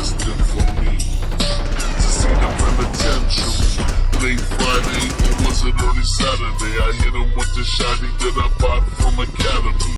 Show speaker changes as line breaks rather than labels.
destined for me to see the penitentiary. Late Friday or was it early Saturday? I hit him with the shotty that I bought from Academy.